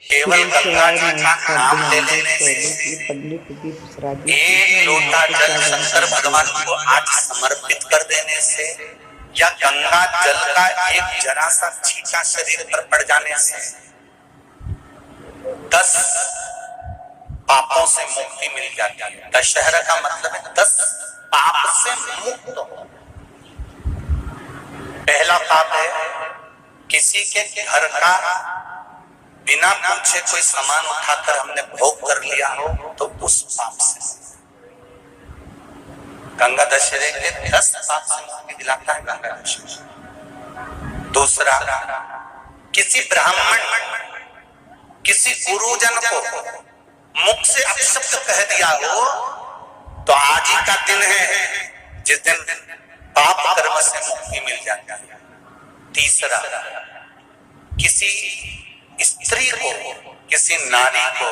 केवल गंगा जी का नाम ले लेने से, एक लोटा जल शंकर भगवान को आज समर्पित कर देने से, या गंगा जल का एक जरा सा छींटा शरीर पर पड़ जाने से 10 पापों से मुक्ति मिल जाती है। दशहरा का मतलब है 10 पाप से मुक्त हो। पहला पाप है किसी के घर का बिना पूछे कोई सामान उठाकर हमने भोग कर लिया हो, तो उस पाप से गंगा दशहरे के 10 पाप से मुक्ति दिलाता है गंगा दशहरा। दूसरा, किसी ब्राह्मण किसी गुरुजन को मुख से अपशब्द कह दिया हो, तो आज ही का दिन है जिस दिन पाप कर्म से मुक्ति मिल जाती है। तीसरा, किसी स्त्री को, किसी नारी को,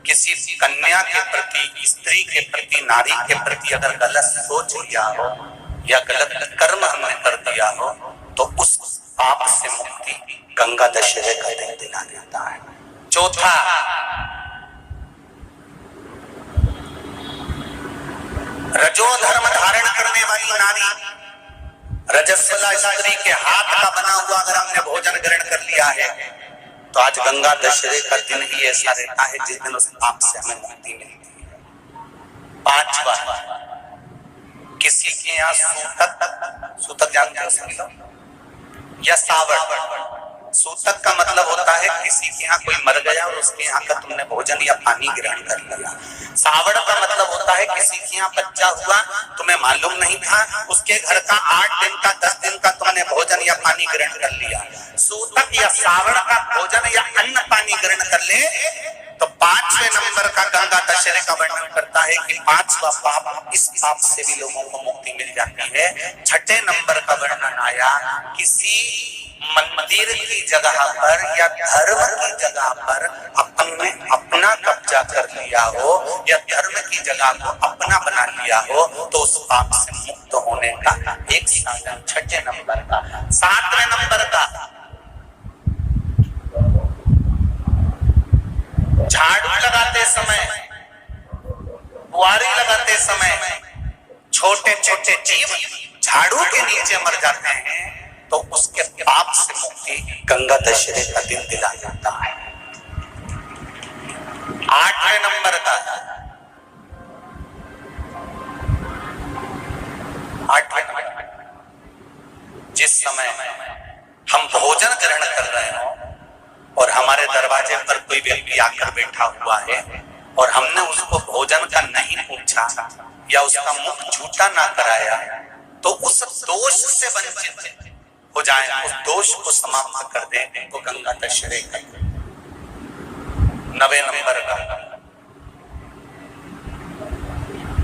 किसी कन्या के प्रति, स्त्री के प्रति, नारी के प्रति अगर गलत सोच लिया हो या गलत कर्म हमने कर दिया हो, तो उस पाप से मुक्ति गंगा दशहरे का दिन दिला देता है। चौथा, रजो धर्म धारण करने वाली नारी, रजस्वला स्त्री के हाथ का बना हुआ अगर हमने भोजन ग्रहण कर लिया है, तो आज गंगा दशहरे का दिन ही ऐसा रहता है जिस दिन उस पाप से हमें मुक्ति मिलती है। पांचवा, किसी के यहाँ सूतक जानते हो या सावड़। सूतक का मतलब होता है किसी के यहाँ कोई मर गया और उसके यहाँ का तुमने भोजन या पानी ग्रहण कर लिया। सावड़ का मतलब होता है किसी के यहाँ बच्चा हुआ, तुम्हें मालूम नहीं था, उसके घर का 8 दिन का 10 दिन का तुमने भोजन या पानी ग्रहण कर लिया। सूतक या सावड़ का भोजन या अन्न पानी ग्रहण कर ले, तो 5वें नंबर का गंगा दशहरे का वर्णन करता है कि 5वां पाप, इस पाप से भी लोगों को मुक्ति मिल जाती है। 6ठे नंबर का वर्णन आया, किसी मंदिर की जगह पर या धर्म की जगह पर अपने अपना कब्जा कर लिया हो या धर्म की जगह को अपना बना लिया हो, तो उस पाप से मुक्त होने का एक साधन 6ठे नंबर का। 7वें नंबर का, झाड़ू लगाते समय, बुआरी लगाते समय छोटे छोटे जीव झाड़ू के नीचे मर जाते हैं, तो उसके पाप से मुक्ति गंगा दशहरे का दिन दिला जाता है। 8वें नंबर का, 8वें नंबर, जिस समय हम भोजन ग्रहण कर रहे हो और हमारे दरवाजे पर कोई व्यक्ति आकर बैठा हुआ है और हमने उसको भोजन का नहीं पूछा या उसका मुख झूठा ना कराया, तो उस दोष से वंचित हो जाए, उस दोष को समाप्त कर दे, तो गंगा दशहरे का। 9वें नंबर का,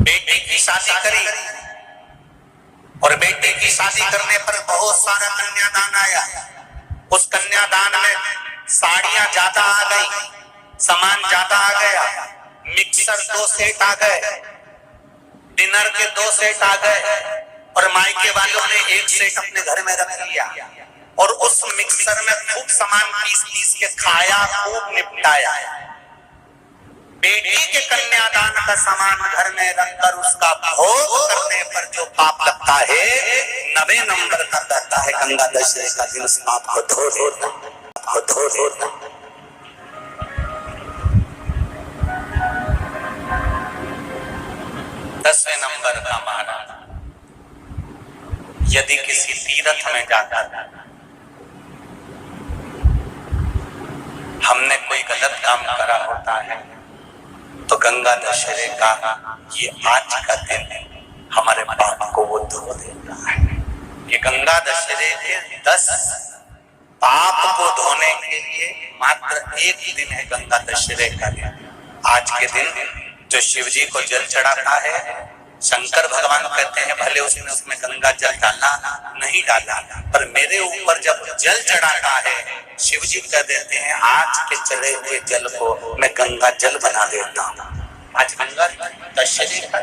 बेटी की शादी करी और बेटी की शादी करने पर बहुत सारा कन्यादान आया। उस कन्यादान में साड़ियां ज्यादा आ गई, सामान ज्यादा आ गया, मिक्सर 2 सेट आ गए, डिनर के 2 सेट आ गए, और मायके वालों ने 1 सेट अपने घर में रख लिया और उस मिक्सर में खूब सामान पीस के खाया, खूब निपटाया। बेटी के कन्यादान का सामान घर में रखकर उसका भोग करने पर जो पाप लगता है, 9वें नंबर का कहता है गंगा दशहरे का दिन उस पाप को धो देता। 10वें नंबर का महाराज, यदि किसी तीर्थ में जाकर हमने कोई गलत काम करा होता है, तो गंगा दशहरे का ये आज का दिन हमारे पाप को वो धो देता है। ये गंगा दशहरे के 10 पाप को धोने के लिए मात्र एक दिन है गंगा दशहरे का दिन। आज के दिन जो शिव जी को जल चढ़ाता है, शंकर भगवान कहते हैं भले उसने उसमें गंगा जल डाला नहीं डाला, पर मेरे ऊपर जब जल चढ़ाता है, शिव जी कह देते हैं आज के चढ़े हुए जल को मैं गंगा जल बना देता हूँ। आज गंगा दशहरे का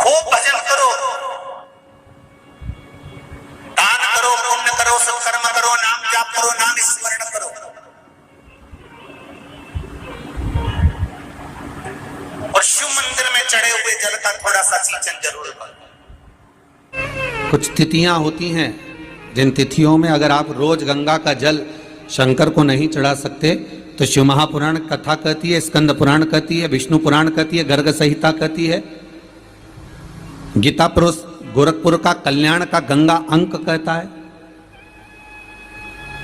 खूब भजन करो, दान करो, पुण्य करो, सत्कर्म करो, नाम जाप करो, नाम स्मरण करो। और शिव मंदिर में चढ़े हुए जल का थोड़ा सा सिंचन जरूर करो। कुछ तिथियां होती हैं, जिन तिथियों में अगर आप रोज गंगा का जल शंकर को नहीं चढ़ा सकते तो शिव महापुराण कथा कहती है, स्कंद पुराण कहती है, विष्णु पुराण कहती है, गर्ग संहिता कहती है, गीता पुरुष गोरखपुर का कल्याण का गंगा अंक कहता है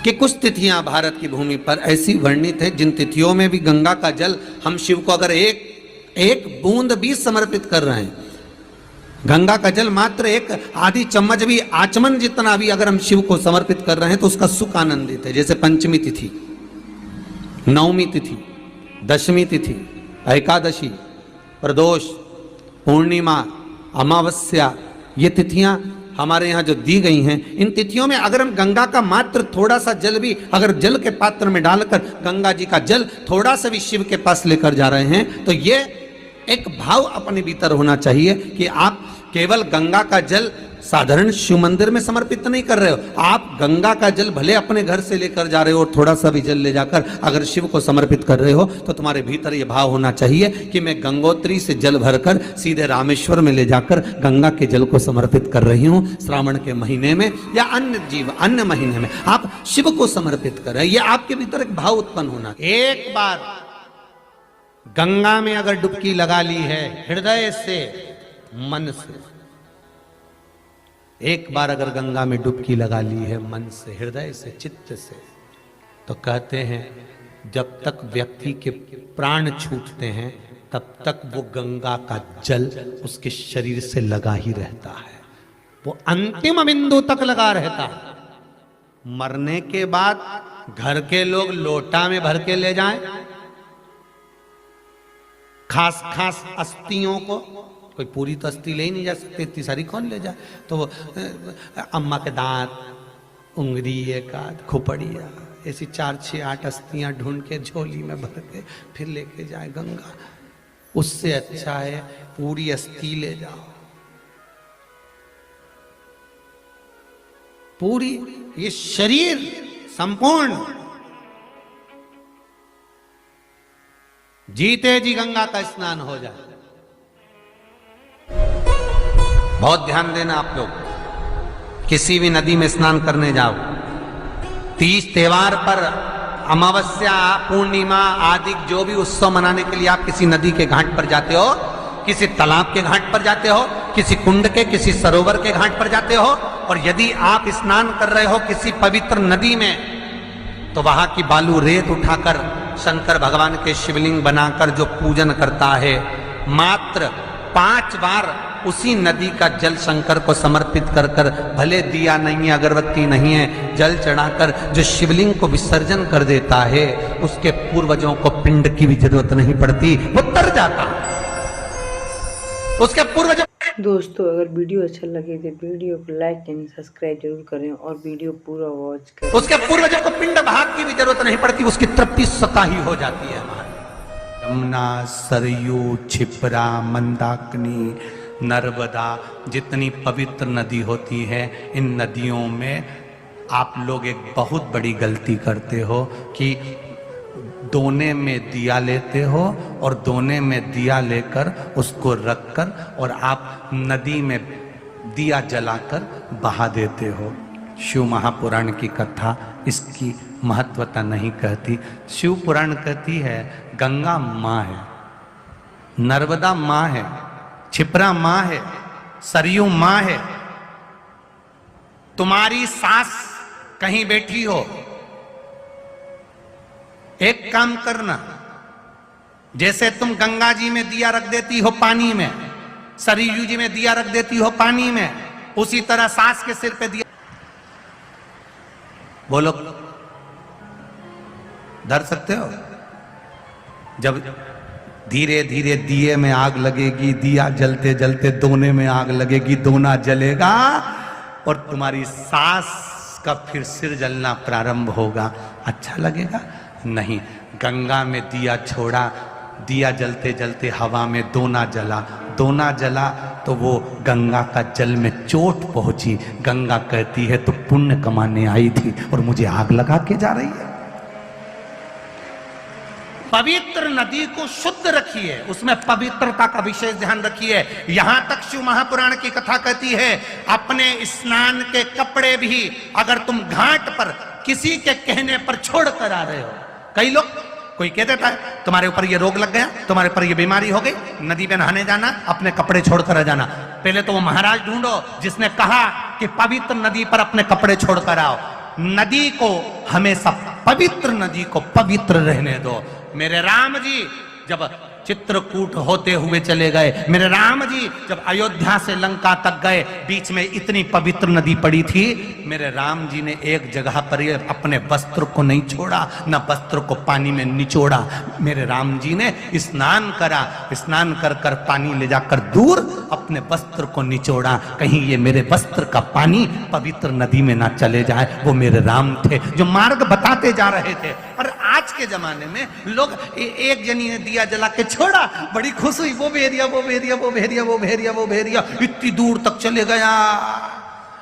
कि कुछ तिथियां भारत की भूमि पर ऐसी वर्णित है जिन तिथियों में भी गंगा का जल हम शिव को अगर एक बूंद भी समर्पित कर रहे हैं, गंगा का जल मात्र एक आधी चम्मच भी, आचमन जितना भी अगर हम शिव को समर्पित कर रहे हैं तो उसका सुख आनंदित है। जैसे पंचमी तिथि, नवमी तिथि, दशमी तिथि, एकादशी, प्रदोष, पूर्णिमा, अमावस्या, ये तिथियां हमारे यहाँ जो दी गई हैं, इन तिथियों में अगर हम गंगा का मात्र थोड़ा सा जल भी अगर जल के पात्र में डालकर गंगा जी का जल थोड़ा सा भी शिव के पास लेकर जा रहे हैं तो ये एक भाव अपने भीतर होना चाहिए कि आप केवल गंगा का जल साधारण शिव मंदिर में समर्पित नहीं कर रहे हो, आप गंगा का जल भले अपने घर से लेकर जा रहे हो और थोड़ा सा भी जल ले जाकर अगर शिव को समर्पित कर रहे हो तो तुम्हारे भीतर ये भाव होना चाहिए कि मैं गंगोत्री से जल भरकर सीधे रामेश्वर में ले जाकर गंगा के जल को समर्पित कर रही हूं। श्रावण के महीने में या अन्य महीने में आप शिव को समर्पित कर रहे हैं, ये आपके भीतर एक भाव उत्पन्न होना। एक बार गंगा में अगर डुबकी लगा ली है हृदय से, मन से, एक बार अगर गंगा में डुबकी लगा ली है मन से, हृदय से, चित्त से, तो कहते हैं जब तक व्यक्ति के प्राण छूटते हैं तब तक वो गंगा का जल उसके शरीर से लगा ही रहता है, वो अंतिम बिंदु तक लगा रहता है। मरने के बाद घर के लोग लोटा में भर के ले जाएं, खास खास अस्थियों को, कोई पूरी तो अस्थि ले ही नहीं जा सकती, इतनी सारी कौन ले जाए, तो अम्मा के दांत, उंगली, एक आध खोपड़िया, ऐसी 4, 6, 8 अस्थियां ढूंढ के झोली में भर के फिर लेके जाए गंगा। उससे अच्छा है पूरी अस्थि ले जाओ, पूरी ये शरीर संपूर्ण जीते जी गंगा का स्नान हो जाए। बहुत ध्यान देना आप लोग, किसी भी नदी में स्नान करने जाओ, तीज त्योहार पर, अमावस्या, पूर्णिमा आदि जो भी उत्सव मनाने के लिए आप किसी नदी के घाट पर जाते हो, किसी तालाब के घाट पर जाते हो, किसी कुंड के, किसी सरोवर के घाट पर जाते हो, और यदि आप स्नान कर रहे हो किसी पवित्र नदी में तो वहां की बालू रेत उठाकर शंकर भगवान के शिवलिंग बनाकर जो पूजन करता है, मात्र 5 बार उसी नदी का जल शंकर को समर्पित कर कर, भले दिया नहीं है, अगरबत्ती नहीं है, जल चढ़ाकर जो शिवलिंग को विसर्जन कर देता है, उसके पूर्वजों को पिंड की भी जरूरत नहीं पड़ती, वो तर जाता उसके पूर्वजों। दोस्तों अगर वीडियो अच्छा लगे तो वीडियो को लाइक एंड सब्सक्राइब जरूर करें और वीडियो पूरा वॉच करें। उसके पूर्वजों को पिंड भाग की भी जरूरत नहीं पड़ती, उसकी तृप्ति स्वतः ही हो जाती है हमारी। यमुना, सरयू, क्षिप्रा, मंदाकिनी, नर्मदा, जितनी पवित्र नदी होती है, इन नदियों में आप लोग एक बहुत बड़ी गलती करते हो कि दोने में दिया लेते हो और दोने में दिया लेकर उसको रखकर और आप नदी में दिया जलाकर बहा देते हो। शिव महापुराण की कथा इसकी महत्वता नहीं कहती। शिव पुराण कहती है गंगा माँ है, नर्मदा माँ है, क्षिप्रा माँ है, सरयू माँ है। तुम्हारी सास कहीं बैठी हो, एक काम करना, जैसे तुम गंगा जी में दिया रख देती हो पानी में, सरयू जी में दिया रख देती हो पानी में, उसी तरह सास के सिर पे दिया, बोलो धर सकते हो? जब धीरे धीरे दिए में आग लगेगी, दिया जलते जलते दोने में आग लगेगी, दोना जलेगा और तुम्हारी सास का फिर सिर जलना प्रारंभ होगा। अच्छा लगेगा? नहीं। गंगा में दिया छोड़ा, दिया जलते जलते हवा में दोना जला, दोना जला तो वो गंगा का जल में चोट पहुंची। गंगा कहती है तो पुण्य कमाने आई थी और मुझे आग लगा के जा रही है। पवित्र नदी को शुद्ध रखिए, उसमें पवित्रता का विशेष ध्यान रखिए। यहां तक शिव महापुराण की कथा कहती है अपने स्नान के कपड़े भी अगर तुम घाट पर किसी के कहने पर छोड़ कर आ रहे हो, कई लोग कोई कह देता है तुम्हारे ऊपर ये रोग लग गया, तुम्हारे ऊपर ये बीमारी हो गई, नदी में नहाने जाना, अपने कपड़े छोड़कर आ जाना। पहले तो वो महाराज ढूंढो जिसने कहा कि पवित्र नदी पर अपने कपड़े छोड़कर आओ। नदी को हमेशा, पवित्र नदी को पवित्र रहने दो। मेरे राम जी जब चित्रकूट होते हुए चले गए, मेरे राम जी जब अयोध्या से लंका तक गए, बीच में इतनी पवित्र नदी पड़ी थी, मेरे राम जी ने एक जगह पर ये अपने वस्त्र को नहीं छोड़ा, न वस्त्र को पानी में निचोड़ा। मेरे राम जी ने स्नान करा, स्नान कर कर पानी ले जाकर दूर अपने वस्त्र को निचोड़ा, कहीं ये मेरे वस्त्र का पानी पवित्र नदी में ना चले जाए। वो मेरे राम थे जो मार्ग बताते जा रहे थे। और आज के जमाने में लोग एक जनी ने दिया जला के छोड़ा, बड़ी खुश हुई, वो भेरिया वो भेरिया वो भेरिया वो भेरिया वो भेरिया इतनी दूर तक चले गया।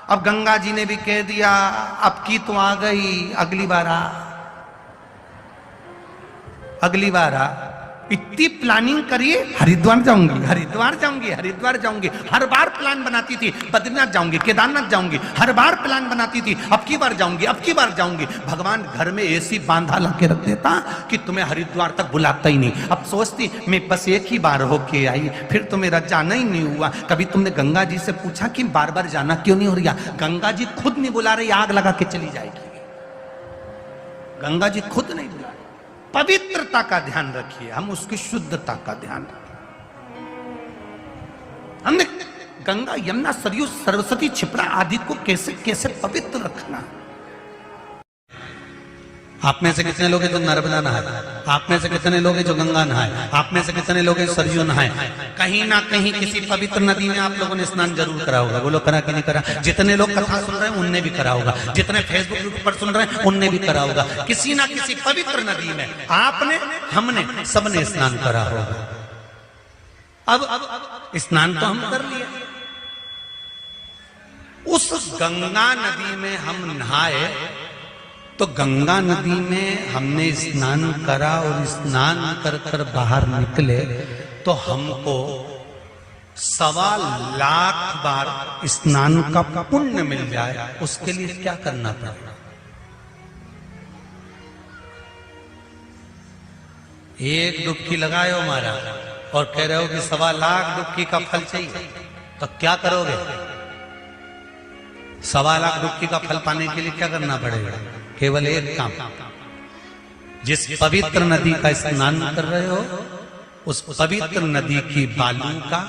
अब गंगा जी ने भी कह दिया अब की तो आ गई, अगली बार आ, अगली बार आ। इतनी प्लानिंग करिए, हरिद्वार जाऊंगी, हरिद्वार जाऊंगी, हरिद्वार जाऊंगी, हर बार प्लान बनाती थी, बद्रीनाथ जाऊंगी, केदारनाथ जाऊंगी, हर बार प्लान बनाती थी, अब की बार जाऊंगी, अब की बार जाऊंगी। भगवान घर में ऐसी बांधा ला के रख देता कि तुम्हें हरिद्वार तक बुलाता ही नहीं। अब सोचती मैं बस एक ही बार होके आई, फिर तो मेरा जाना ही नहीं हुआ। कभी तुमने गंगा जी से पूछा कि बार बार जाना क्यों नहीं हो रहा? गंगा जी खुद नहीं बुला रही, आग लगा के चली जाएगी। गंगा जी खुद नहीं बुला। पवित्रता का ध्यान रखिए, हम उसकी शुद्धता का ध्यान रखिए। हमने गंगा, यमुना, सरयू, सरस्वती, क्षिप्रा आदि को कैसे कैसे पवित्र रखना। आप में से कितने लोग हैं जो नर्मदा नहाए? आप में से कितने लोग हैं जो गंगा नहाए? आप में से कितने लोग हैं सरयू नहाए? कहीं ना कहीं किसी पवित्र नदी में आप लोगों ने स्नान जरूर करा होगा। बोलो करा कि नहीं करा? जितने लोग कथा सुन रहे हैं उनने भी करा होगा, जितने फेसबुक यूट्यूब पर सुन रहे हैं उनने भी करा होगा। किसी ना किसी पवित्र नदी में आपने, हमने, सबने स्नान करा होगा। अब स्नान तो हम कर लिए, उस गंगा नदी में हम नहाए तो गंगा नदी में हमने स्नान करा और स्नान कर कर बाहर निकले तो हमको 1.25 लाख बार स्नान का पुण्य मिल जाए। उसके लिए क्या करना पड़ेगा? एक डुबकी लगाए हो हमारा और कह रहे हो कि 1.25 लाख डुबकी का फल चाहिए, तो क्या करोगे? 1.25 लाख डुबकी का फल पाने के लिए क्या करना पड़ेगा? केवल एक काम, जिस पवित्र नदी का स्नान कर रहे हो उस पवित्र नदी की बालू का,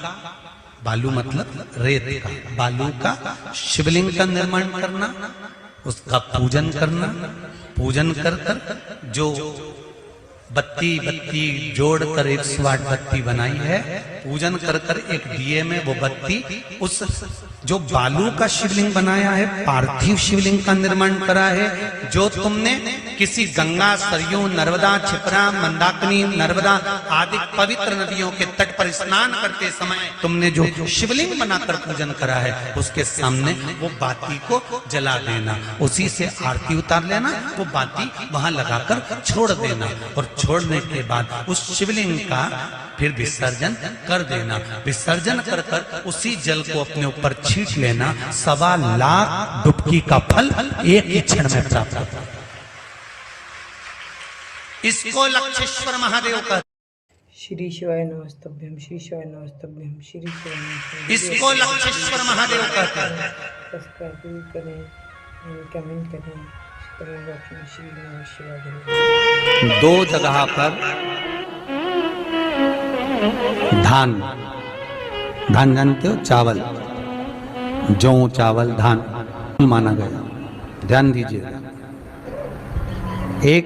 बालू मतलब रेत का, बालू का शिवलिंग का निर्माण करना, उसका पूजन करना। पूजन कर कर जो बत्ती जोड़कर 108 बत्ती बनाई है, पूजन कर कर एक दिए में वो बत्ती, उस जो बालू का शिवलिंग बनाया है, पार्थिव शिवलिंग का निर्माण करा है, जो तुमने किसी गंगा, सरयू, नर्मदा, क्षिप्रा, मंदाकिनी, नर्मदा आदि पवित्र नदियों के तट पर स्नान करते समय तुमने जो शिवलिंग बनाकर पूजन करा है, उसके सामने वो बाती को जला देना, उसी से आरती उतार लेना, वो बाती वहां लगाकर छोड़ देना और छोड़ने के बाद उस शिवलिंग का फिर विसर्जन कर देना। विसर्जन कर कर उसी जल को अपने ऊपर छींट लेना। 1.25 लाख डुबकी का फल एक ही क्षण में प्राप्त होता है। इसको लक्षेश्वर महादेव का, श्री शिवाय नमस्तभ्यम, श्री शिवाय नमस्तभ्यम, श्री शिवाय नमस्तभ्यम। इसको लक्षेश्वर महादेव कहते हैं। सब्सक्राइब करें, कमेंट करें, श्री नमः शिवाय। 2 जगह पर धान जानते हो? चावल, जौ, चावल, धान माना गया। ध्यान दीजिएगा, एक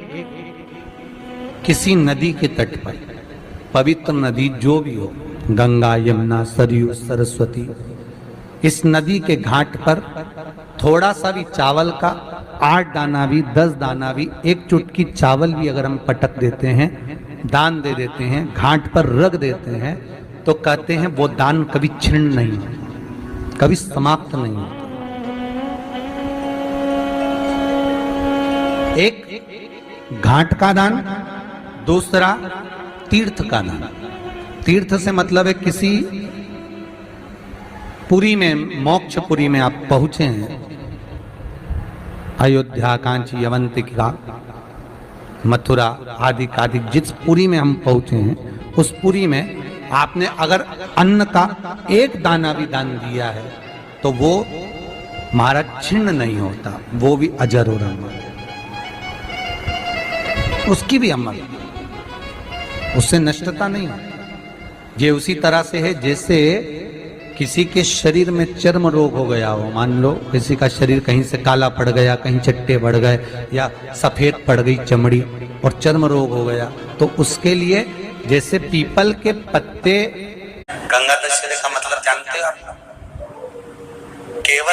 किसी नदी के तट पर, पवित्र नदी जो भी हो, गंगा, यमुना, सरयू, सरस्वती, इस नदी के घाट पर थोड़ा सा भी चावल का 8 दाना भी, 10 दाना भी, एक चुटकी चावल भी अगर हम पटक देते हैं, दान दे देते हैं, घाट पर रख देते हैं, तो कहते हैं वो दान कभी छिन्न नहीं, कभी समाप्त नहीं होता। एक घाट का दान, दूसरा तीर्थ का दान। तीर्थ से मतलब है किसी पुरी में, मोक्षपुरी में आप पहुंचे हैं, अयोध्या, कांची, अवंतिका, मथुरा आदि आदि जिस पुरी में हम पहुंचे हैं, उस पुरी में आपने अगर अन्न का एक दाना भी दान दिया है तो वो महाराज छिन्न नहीं होता, वो भी अजर और अमर, उसकी भी अमर, उससे नष्टता नहीं होती। ये उसी तरह से है जैसे किसी के शरीर में चर्म रोग हो गया हो, मान लो किसी का शरीर कहीं से काला पड़ गया, कहीं चट्टे बढ़ गए या सफेद पड़ गई चमड़ी और चर्म रोग हो गया, तो उसके लिए जैसे पीपल के पत्ते। गंगा दशहरे का मतलब जानते हो आप? केवल